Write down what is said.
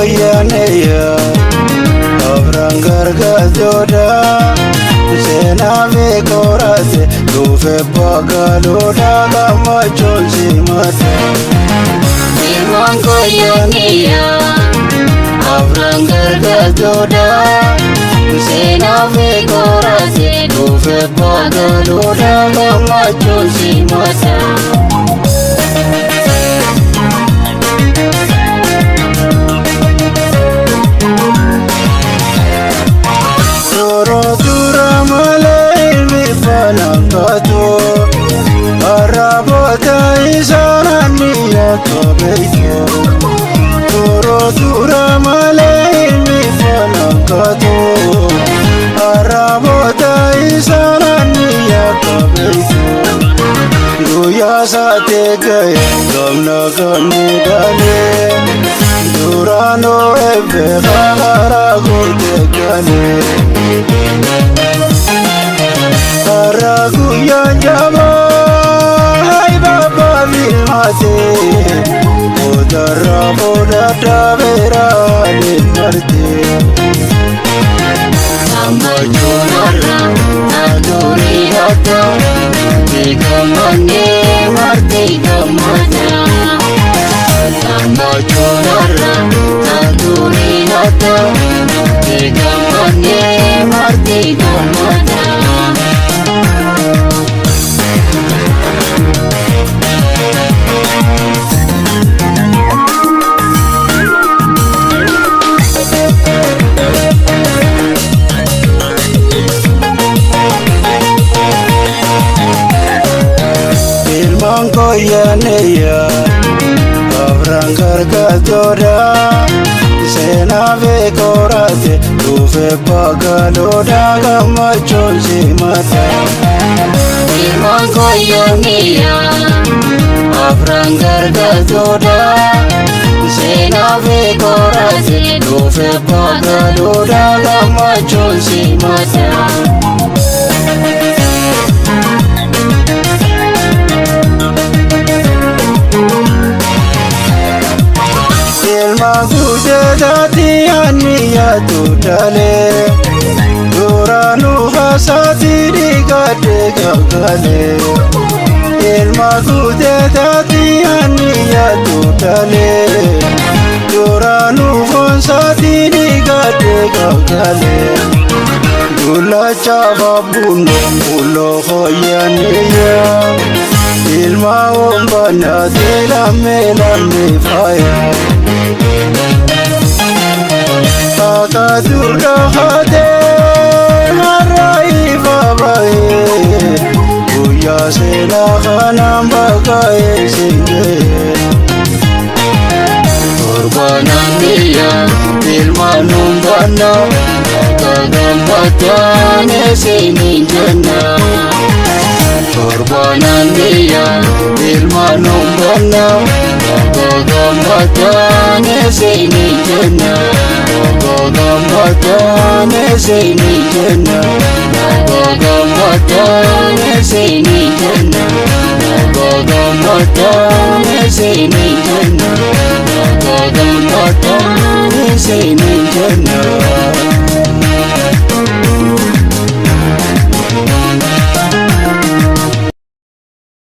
koyaneya Abran gargajoda Senave korase Lufe pagaloda Gamachon simata Ilman koyaneya Abran gargajoda Senave korase Lufe pagaloda Gamachon simata Arabota isananiya kabeito Toro dura malemi fanakato Arabota isananiya kabeito Duya sate gaya gamna kamidale Durano ebe khara gurte gale Aragu yanjaba Udara boda tavera nirte Samba chonara adori hata Digamane marte gamana Samba chonara adori hata Digamane marte gamana Koyaneya Abran gargajoda Senave korase Lufe pagaloda Gamachon simata Ilman koyaneya Abran gargajoda Senave korase Lufe pagaloda Gamachon simata Magudati aniya tutale Duranu hasati digade gagale Magudati aniya tutale Duranu hasati digade gagale Gula chava buno mulo hoyaneya Ilma ombana dela melame faya Durga hade harai babae Uya sela khanam bagae singe Korbanan dia ilmanum bana Kagambatane sini jana Korbanan dia ilmanum bana Kagambatane sini jana Gagambatane sini jana Gagambatane sini jana Gagambatane sini jana Gagambatane sini jana